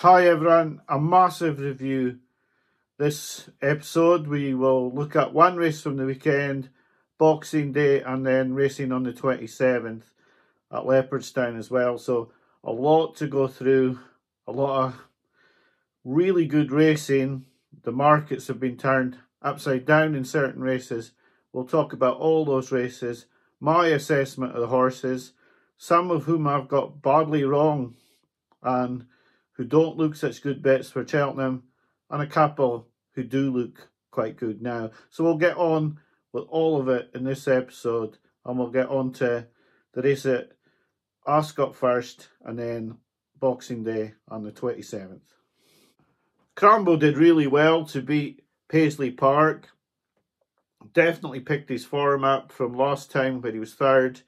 Hi everyone, a massive review. This episode we will look at one race from the weekend, Boxing Day, and then racing on the 27th at Leopardstown as well. So a lot to go through, a lot of really good racing. The markets have been turned upside down in certain races. We'll talk about all those races, my assessment of the horses, some of whom I've got badly wrong and who don't look such good bets for Cheltenham, and a couple who do look quite good now. So we'll get on with all of it in this episode, and we'll get on to the race at Ascot first, and then Boxing Day on the 27th. Crambo did really well to beat Paisley Park. Definitely picked his form up from last time where he was third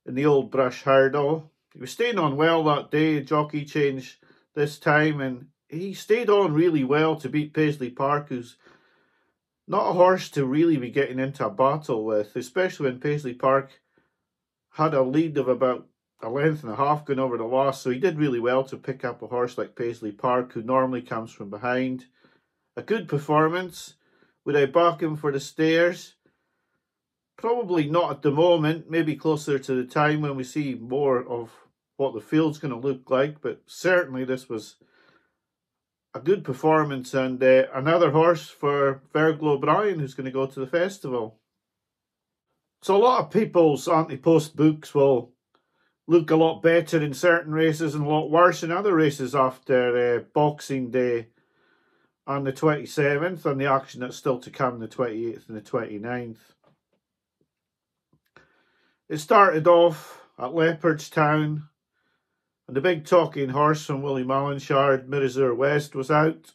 in the old brush hurdle. He was staying on well that day, jockey change this time, and he stayed on really well to beat Paisley Park, who's not a horse to really be getting into a battle with, especially when Paisley Park had a lead of about a length and a half going over the last, so he did really well to pick up a horse like Paisley Park, who normally comes from behind. A good performance. Would I back him for the stairs? Probably not at the moment, maybe closer to the time when we see more of what the field's going to look like, but certainly this was a good performance, and another horse for Virgil O'Brien, who's going to go to the festival. So a lot of people's anti-post books will look a lot better in certain races and a lot worse in other races after Boxing Day on the 27th, and the action that's still to come the 28th and the 29th. It started off at Leopardstown, and the big talking horse from Willie Mallinshard, Mirazur West, was out.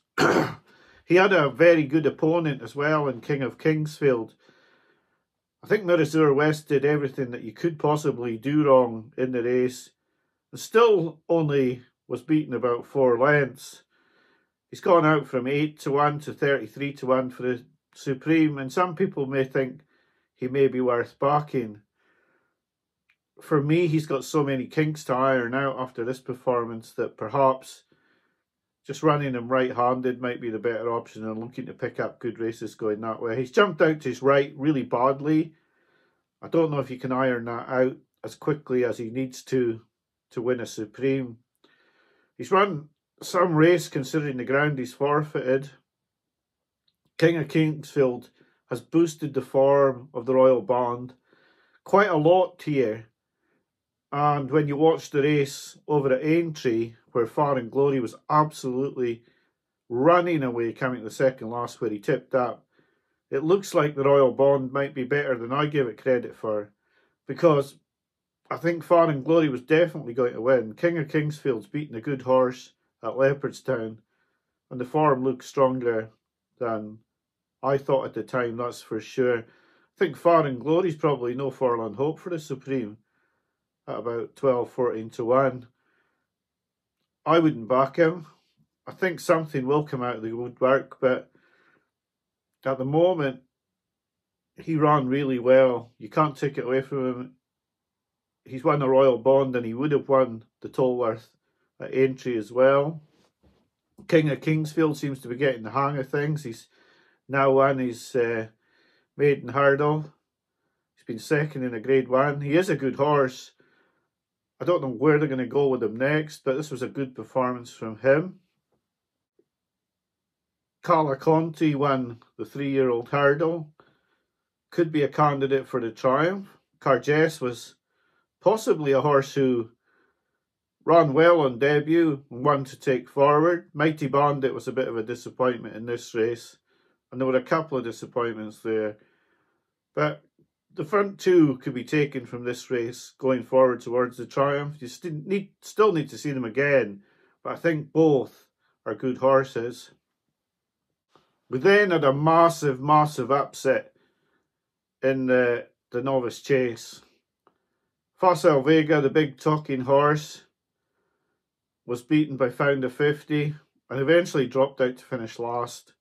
He had a very good opponent as well in King of Kingsfield. I think Mirazur West did everything that you could possibly do wrong in the race, and still only was beaten about 4 lengths. He's gone out from 8-1 to 33-1 for the Supreme, and some people may think he may be worth backing. For me, he's got so many kinks to iron out after this performance that perhaps just running him right-handed might be the better option and looking to pick up good races going that way. He's jumped out to his right really badly. I don't know if he can iron that out as quickly as he needs to win a Supreme. He's run some race considering the ground he's forfeited. King of Kingsfield has boosted the form of the Royal Band quite a lot here. And when you watch the race over at Aintree, where Far and Glory was absolutely running away coming to the second last where he tipped up, it looks like the Royal Bond might be better than I give it credit for, because I think Far and Glory was definitely going to win. King of Kingsfield's beaten a good horse at Leopardstown, and the form looks stronger than I thought at the time, that's for sure. I think Far and Glory's probably no forlorn hope for the Supreme at about 12-14-1. I wouldn't back him. I think something will come out of the woodwork, but at the moment, he ran really well. You can't take it away from him. He's won the Royal Bond, and he would have won the Tolworth at Aintree as well. King of Kingsfield seems to be getting the hang of things. He's now won his maiden hurdle. He's been second in a Grade 1. He is a good horse. I don't know where they're going to go with him next, but this was a good performance from him. Cala Conti won the 3-year-old hurdle. Could be a candidate for the Triumph. Cargess was possibly a horse who ran well on debut and won to take forward. Mighty Bandit was a bit of a disappointment in this race, and there were a couple of disappointments there. But the front two could be taken from this race going forward towards the Triumph. You still need to see them again, but I think both are good horses. We then had a massive upset in the novice chase. Facile Vega, the big talking horse, was beaten by Founder 50 and eventually dropped out to finish last.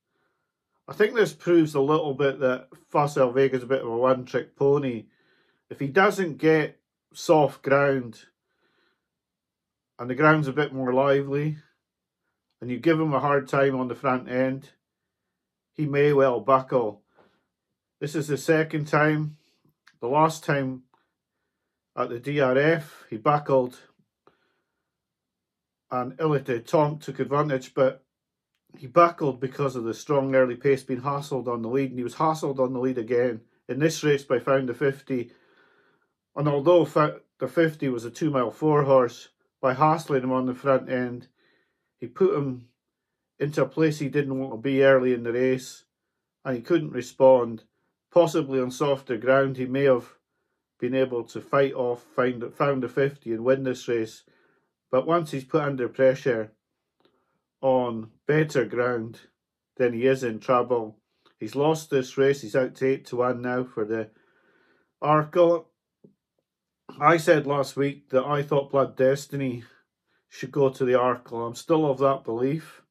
I think this proves a little bit that Facile Vega is a bit of a one-trick pony. If he doesn't get soft ground and the ground's a bit more lively, and you give him a hard time on the front end, he may well buckle. This is the second time. The last time at the DRF, he buckled and Ilite Tonk took advantage, but he buckled because of the strong early pace, being hassled on the lead, and he was hassled on the lead again in this race by Found the 50. And although the 50 was a 2 mile 4 horse, by hassling him on the front end, he put him into a place he didn't want to be early in the race, and he couldn't respond. Possibly on softer ground, he may have been able to fight off Found the 50 and win this race. But once he's put under pressure on better ground, then he is in trouble. He's lost this race. He's out to 8-1 now for the Arkle. I said last week that I thought Blood Destiny should go to the Arkle. I'm still of that belief.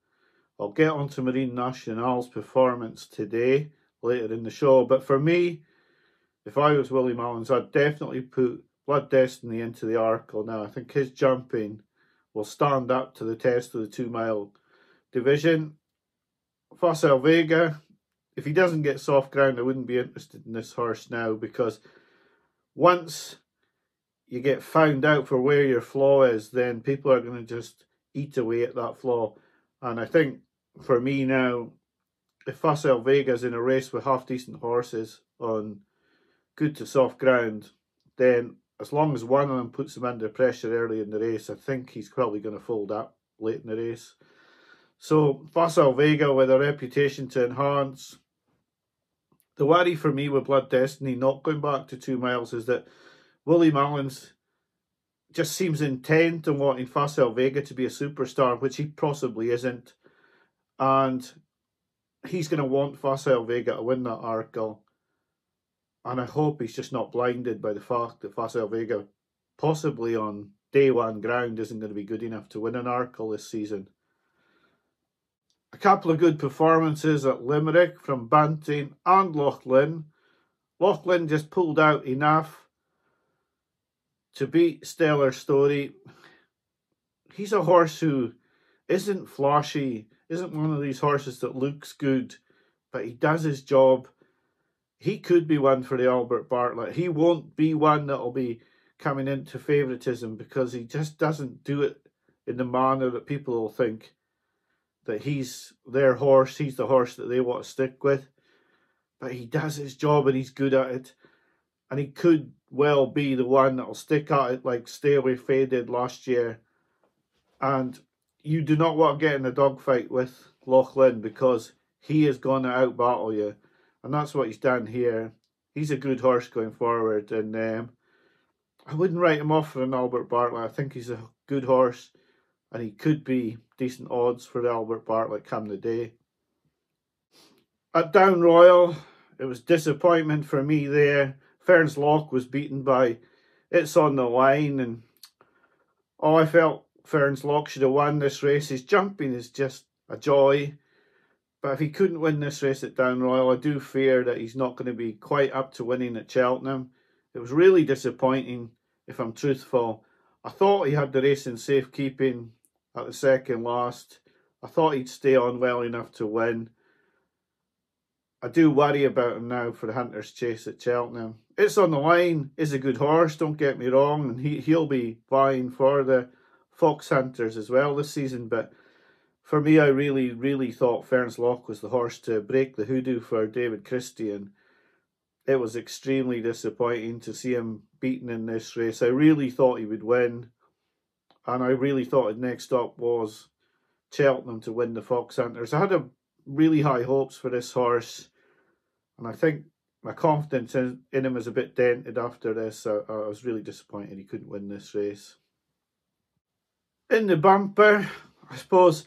I'll get onto Marine National's performance today, later in the show. But for me, if I was Willie Mullins, I'd definitely put Blood Destiny into the Arkle now. I think his jumping will stand up to the test of the 2 mile division. Facile Vega, if he doesn't get soft ground, I wouldn't be interested in this horse now, because once you get found out for where your flaw is, then people are going to just eat away at that flaw. And I think for me now, if Facile Vega's in a race with half decent horses on good to soft ground, then as long as one of them puts him under pressure early in the race, I think he's probably going to fold up late in the race. So Facile Vega with a reputation to enhance. The worry for me with Blood Destiny not going back to 2 miles is that Willie Mullins just seems intent on wanting Facile Vega to be a superstar, which he possibly isn't. And he's going to want Facile Vega to win that Arkle. And I hope he's just not blinded by the fact that Facile Vega, possibly on day one ground, isn't going to be good enough to win an Arkle this season. A couple of good performances at Limerick from Banting and Loughlin. Loughlin just pulled out enough to beat Stellar Story. He's a horse who isn't flashy, isn't one of these horses that looks good, but he does his job. He could be one for the Albert Bartlett. He won't be one that'll be coming into favouritism, because he just doesn't do it in the manner that people will think that he's their horse, he's the horse that they want to stick with. But he does his job and he's good at it. And he could well be the one that'll stick at it like Stay Away Faded last year. And you do not want to get in a dogfight with Loughlin, because he is going to out-battle you. And that's what he's done here. He's a good horse going forward. And I wouldn't write him off for an Albert Bartlett. I think he's a good horse, and he could be decent odds for the Albert Bartlett come the day. At Down Royal, it was disappointment for me there. Ferns Lock was beaten by It's on the Line, and I felt Ferns Lock should have won this race. His jumping is just a joy. But if he couldn't win this race at Down Royal, I do fear that he's not going to be quite up to winning at Cheltenham. It was really disappointing, if I'm truthful. I thought he had the race in safekeeping at the second last. I thought he'd stay on well enough to win. I do worry about him now for the Hunter's Chase at Cheltenham. It's on the Line is a good horse, don't get me wrong, and he'll be vying for the Fox Hunters as well this season. But for me, I really thought Ferns Lock was the horse to break the hoodoo for David Christie, and it was extremely disappointing to see him beaten in this race. I really thought he would win, and I really thought his next stop was Cheltenham to win the Fox Hunters. I had really high hopes for this horse, and I think my confidence in him is a bit dented after this. I was really disappointed he couldn't win this race. In the bumper, I suppose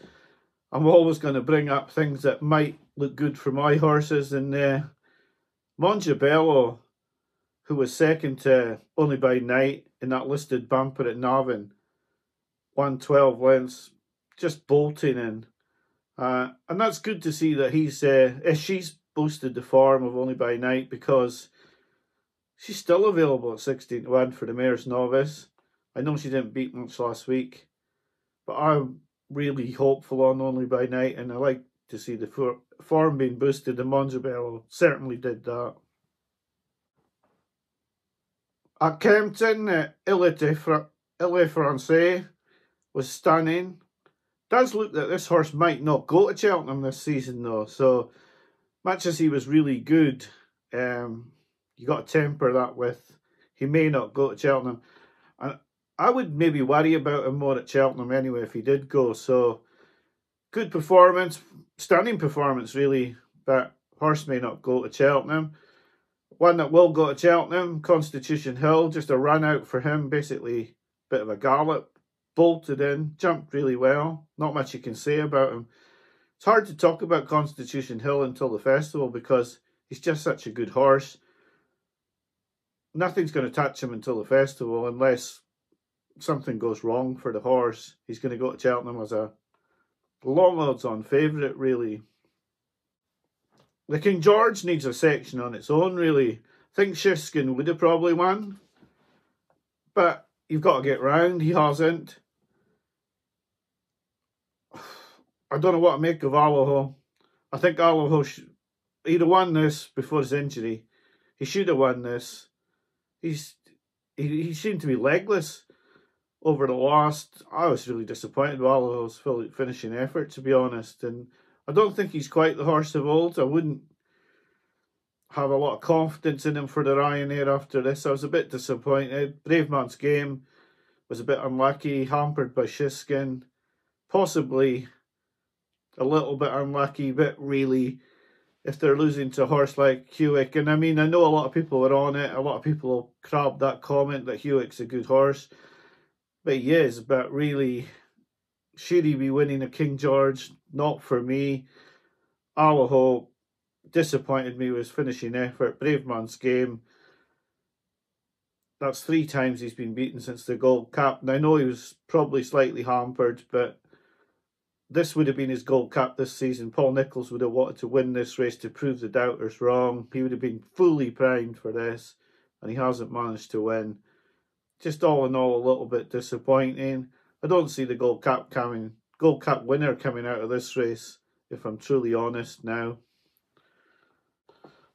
I'm always going to bring up things that might look good for my horses. And Mongebello, who was second to Only by Night in that listed bumper at Navan, won 12 lengths, just bolting in. And that's good to see that she's boosted the form of Only by Night, because she's still available at 16-1 for the Mayor's Novice. I know she didn't beat much last week, but really hopeful on Only by Night, and I like to see the form being boosted. And Monzabello certainly did that. At Kempton, Ile Francais was stunning. Does look that this horse might not go to Cheltenham this season though, so much as he was really good, you got to temper that with he may not go to Cheltenham. And I would maybe worry about him more at Cheltenham anyway if he did go. So good performance, stunning performance really, but horse may not go to Cheltenham. One that will go to Cheltenham, Constitution Hill, just a run out for him, basically bit of a gallop, bolted in, jumped really well. Not much you can say about him. It's hard to talk about Constitution Hill until the festival because he's just such a good horse. Nothing's going to touch him until the festival unless something goes wrong for the horse. He's going to go to Cheltenham as a long odds on favourite, really. The King George needs a section on its own, really. I think Shiskin would have probably won, but you've got to get round. He hasn't. I don't know what to make of Allaho. I think Allaho, he'd have won this before his injury. He should have won this. He seemed to be legless over the last. I was really disappointed with Allaho's finishing effort, to be honest. And I don't think he's quite the horse of old. I wouldn't have a lot of confidence in him for the Ryanair after this. I was a bit disappointed. Brave Man's Game was a bit unlucky, hampered by Shiskin. Possibly a little bit unlucky, but really, if they're losing to a horse like Hewick, and I mean, I know a lot of people are on it, a lot of people crabbed that comment that Hewick's a good horse, but he is, but really, should he be winning a King George? Not for me. Allaho disappointed me with his finishing effort. Brave Man's Game. That's 3 times he's been beaten since the Gold Cup. And I know he was probably slightly hampered, but this would have been his Gold Cup this season. Paul Nicholls would have wanted to win this race to prove the doubters wrong. He would have been fully primed for this, and he hasn't managed to win. Just all in all, a little bit disappointing. I don't see the Gold Cup winner coming out of this race, if I'm truly honest now.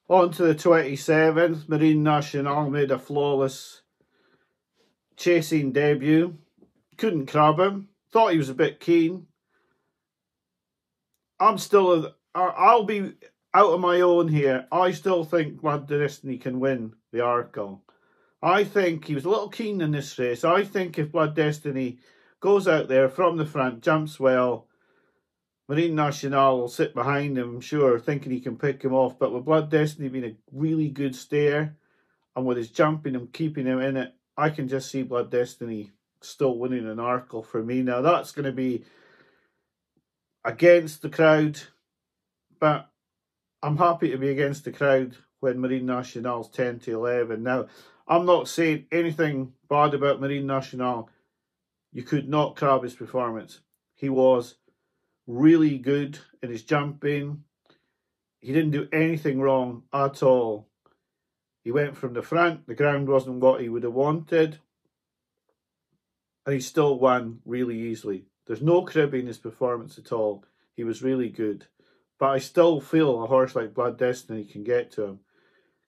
On to the 27th, Marine Nationale made a flawless chasing debut. Couldn't crab him. Thought he was a bit keen. I'll be out of my own here. I still think Blood Destiny can win the Arkle. I think he was a little keen in this race. I think if Blood Destiny goes out there from the front, jumps well, Marine Nationale will sit behind him, sure, thinking he can pick him off. But with Blood Destiny being a really good stayer, and with his jumping and keeping him in it, I can just see Blood Destiny still winning an Arkle for me. Now, that's going to be against the crowd, but I'm happy to be against the crowd when Marine Nationale's 10 to 11. Now, I'm not saying anything bad about Marine Nationale. You could not crab his performance. He was really good in his jumping. He didn't do anything wrong at all. He went from the front. The ground wasn't what he would have wanted. And he still won really easily. There's no cribbing his performance at all. He was really good. But I still feel a horse like Blood Destiny can get to him,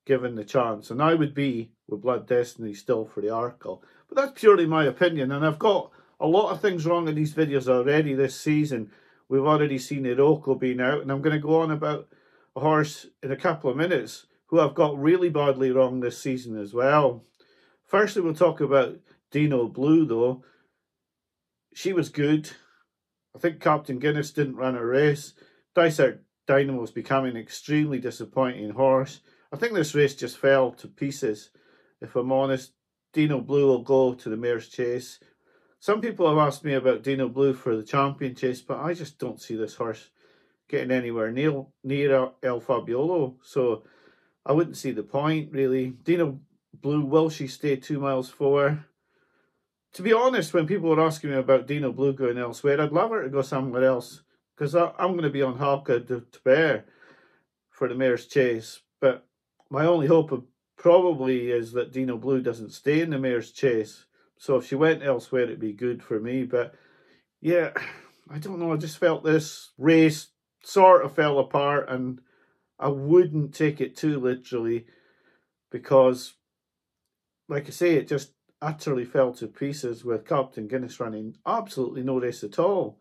given the chance. And I would be with Blood Destiny still for the Arkle. But that's purely my opinion. And I've got a lot of things wrong in these videos already this season. We've already seen Iroko being out. And I'm going to go on about a horse in a couple of minutes who I've got really badly wrong this season as well. Firstly, we'll talk about Dino Blue, though. She was good. I think Captain Guinness didn't run a race. Dysart Dynamo is becoming an extremely disappointing horse. I think this race just fell to pieces. If I'm honest, Dino Blue will go to the Mare's Chase. Some people have asked me about Dino Blue for the Champion Chase, but I just don't see this horse getting anywhere near El Fabiolo. So I wouldn't see the point, really. Dino Blue, will she stay 2 miles 4? To be honest, when people were asking me about Dino Blue going elsewhere, I'd love her to go somewhere else, because I'm going to be on Halka de Bear for the Mare's Chase. But my only hope probably is that Dino Blue doesn't stay in the Mare's Chase. So if she went elsewhere, it'd be good for me. But yeah, I don't know, I just felt this race sort of fell apart, and I wouldn't take it too literally because, like I say, it just utterly fell to pieces with Captain Guinness running absolutely no race at all.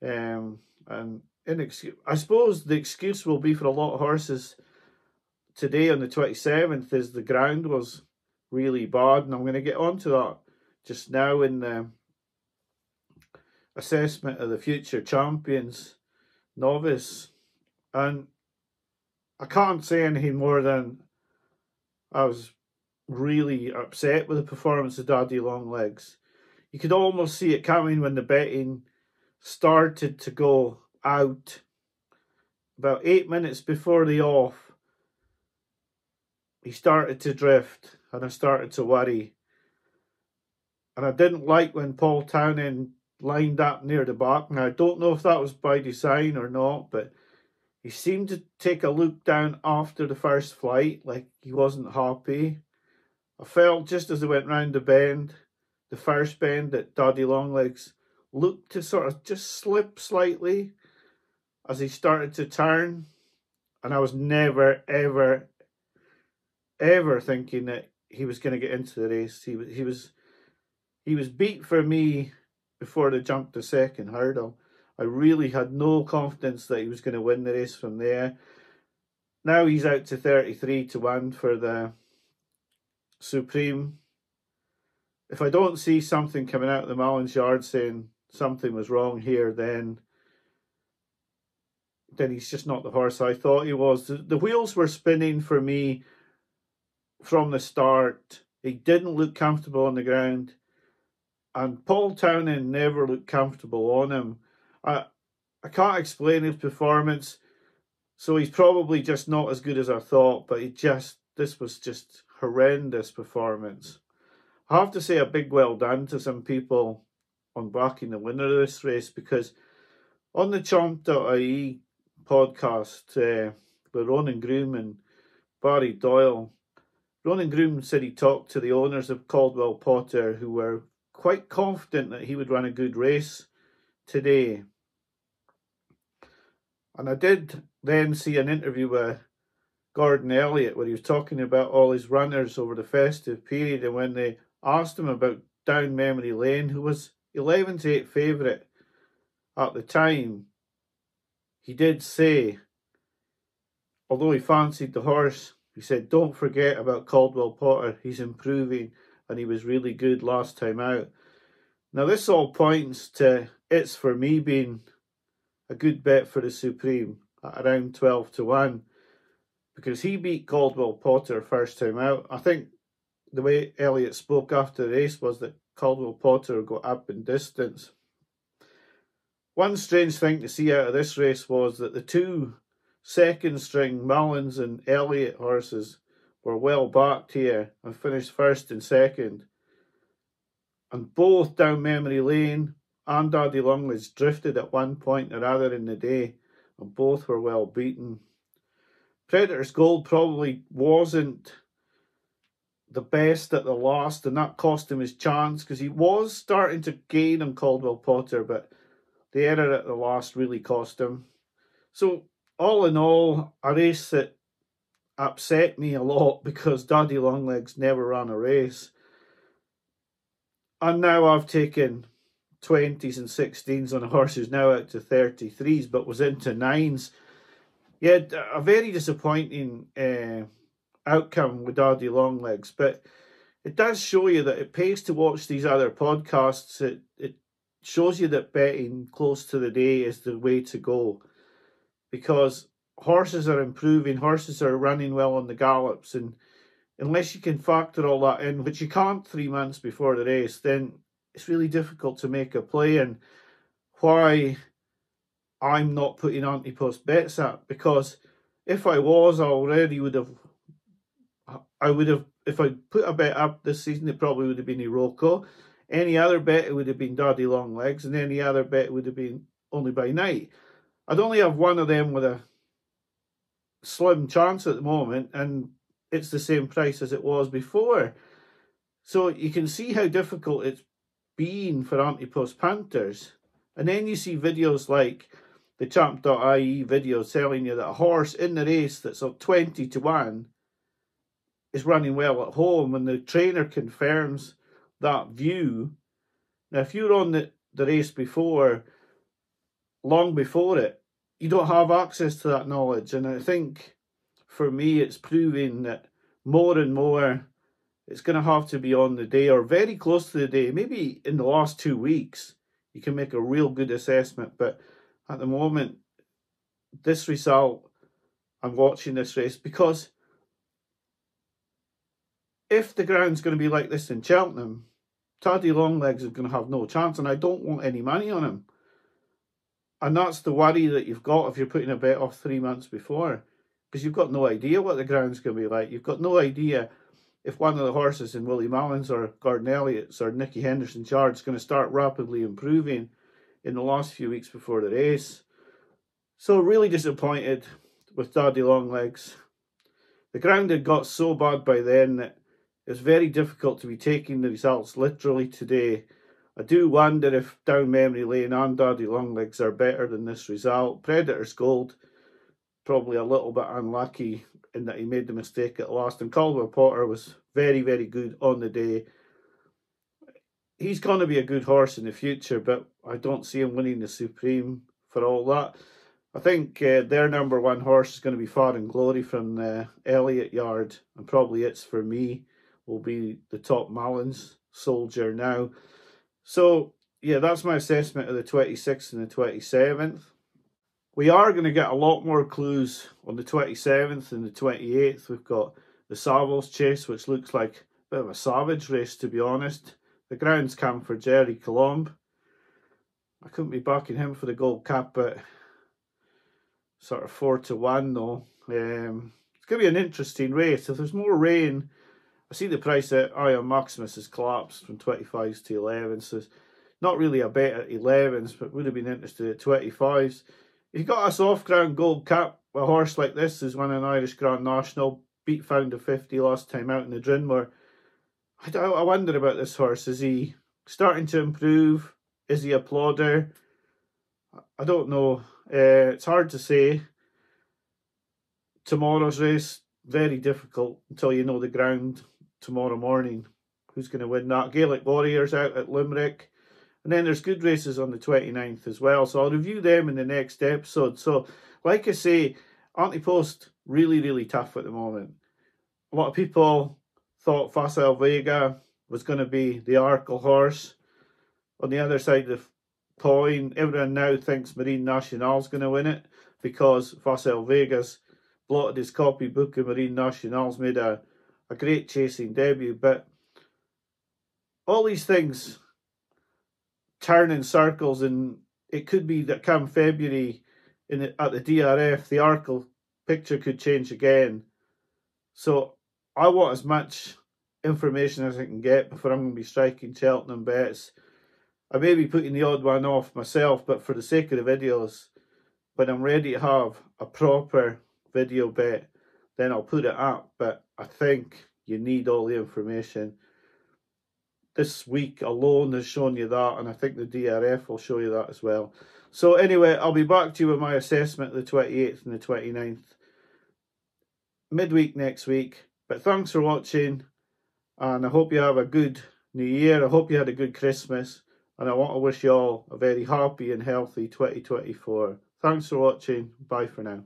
And I suppose the excuse will be for a lot of horses today on the 27th is the ground was really bad, and I'm going to get onto that just now in the assessment of the future champions novice. And I can't say anything more than I was really upset with the performance of Daddy Longlegs. You could almost see it coming when the betting started to go out. About 8 minutes before the off, he started to drift, and I started to worry. And I didn't like when Paul Townend lined up near the back. Now, I don't know if that was by design or not, but he seemed to take a look down after the first flight, like he wasn't happy. I felt just as they went round the bend, the first bend, that Daddy Longlegs looked to sort of just slip slightly as he started to turn. And I was never, ever, ever thinking that he was going to get into the race. He was beat for me before they jumped the second hurdle. I really had no confidence that he was going to win the race from there. Now he's out to 33-1 for the Supreme. If I don't see something coming out of the Mullins yard saying something was wrong here, then he's just not the horse I thought he was. The wheels were spinning for me from the start. He didn't look comfortable on the ground, and Paul Townend never looked comfortable on him. I can't explain his performance, so he's probably just not as good as I thought, but this was just horrendous performance. I have to say a big well done to some people on backing the winner of this race, because on the Chomp.ie podcast, with Ronan Groom and Barry Doyle, Ronan Groom said he talked to the owners of Caldwell Potter, who were quite confident that he would run a good race today. And I did then see an interview with Gordon Elliott where he was talking about all his runners over the festive period, and when they asked him about Down Memory Lane, who was 11-8 favourite at the time, he did say, although he fancied the horse, he said, don't forget about Caldwell Potter, he's improving and he was really good last time out. Now this all points to It's For Me being a good bet for the Supreme at around 12-1, because he beat Caldwell Potter first time out. I think the way Elliott spoke after the race was that Caldwell Potter got up in distance. One strange thing to see out of this race was that the two second string Mullins and Elliott horses were well backed here and finished first and second. And both Down Memory Lane and Daddy Longlegs drifted at one point or other in the day, and both were well beaten. Predator's Gold probably wasn't the best at the last, and that cost him his chance, because he was starting to gain on Caldwell Potter, but the error at the last really cost him. So all in all, a race that upset me a lot, because Daddy Longlegs never ran a race. And now I've taken 20s and 16s on a horse who's now out to 33s, but was into 9s. Yeah, a very disappointing outcome with Daddy Longlegs, but it does show you that it pays to watch these other podcasts. It shows you that betting close to the day is the way to go, because horses are improving, horses are running well on the gallops, and unless you can factor all that in, which you can't 3 months before the race, then it's really difficult to make a play. And why I'm not putting anti-post bets up, because if I was, I already would have, if I put a bet up this season, it probably would have been Iroko. Any other bet, it would have been Daddy Longlegs, and any other bet would have been Only by Night. I'd only have one of them with a slim chance at the moment, and it's the same price as it was before. So you can see how difficult it's been for anti-post punters. And then you see videos like the champ.ie video telling you that a horse in the race that's up 20 to 1 is running well at home, and the trainer confirms that view. Now, if you're on the race before, long before it, you don't have access to that knowledge. And I think for me, it's proving that more and more it's going to have to be on the day or very close to the day. Maybe in the last 2 weeks, you can make a real good assessment. But at the moment, this result, I'm watching this race because if the ground's going to be like this in Cheltenham, Taddy Longlegs is going to have no chance, and I don't want any money on him. And that's the worry that you've got if you're putting a bet off 3 months before, because you've got no idea what the ground's going to be like. You've got no idea if one of the horses in Willie Mullins or Gordon Elliott's or Nicky Henderson's yard is going to start rapidly improving in the last few weeks before the race. So really disappointed with Daddy Longlegs. The ground had got so bad by then that it's very difficult to be taking the results literally today. I do wonder if Down Memory Lane and Daddy Longlegs are better than this result. Predator's Gold, probably a little bit unlucky in that he made the mistake at last. And Caldwell Potter was very, very good on the day. He's going to be a good horse in the future, but I don't see him winning the Supreme for all that. I think their number one horse is going to be Far and Glory from the Elliott yard, and probably it's for me will be the Top Mullins Soldier now. So, yeah, that's my assessment of the 26th and the 27th. We are going to get a lot more clues on the 27th and the 28th. We've got the Savills Chase, which looks like a bit of a savage race, to be honest. The ground's come for Jerry Colombe. I couldn't be backing him for the Gold Cup, but sort of 4 to 1 though. It's going to be an interesting race. If there's more rain, I see the price at Iron Maximus has collapsed from 25s to 11s, so it's not really a bet at 11s, but would have been interested at 25s. If you got a soft ground Gold Cup, a horse like this has won an Irish Grand National, beat Found of 50 last time out in the Drinmore. I wonder about this horse. Is he starting to improve? Is he a plodder? I don't know. It's hard to say. Tomorrow's race, very difficult until you know the ground tomorrow morning. Who's going to win that? Gaelic Warriors out at Limerick. And then there's good races on the 29th as well. So I'll review them in the next episode. So, like I say, Antipost, really, really tough at the moment. A lot of people thought Facile Vega was going to be the Arkle horse. On the other side of the coin, everyone now thinks Marine National's going to win it because Facile Vega's blotted his copybook and Marine National's made a great chasing debut. But all these things turn in circles, and it could be that come February at the DRF, the Arkle picture could change again. So I want as much information as I can get before I'm going to be striking Cheltenham bets. I may be putting the odd one off myself, but for the sake of the videos, when I'm ready to have a proper video bet, then I'll put it up. But I think you need all the information. This week alone has shown you that, and I think the DRF will show you that as well. So anyway, I'll be back to you with my assessment of the 28th and the 29th midweek next week. But thanks for watching, and I hope you have a good New Year. I hope you had a good Christmas, and I want to wish you all a very happy and healthy 2024. Thanks for watching. Bye for now.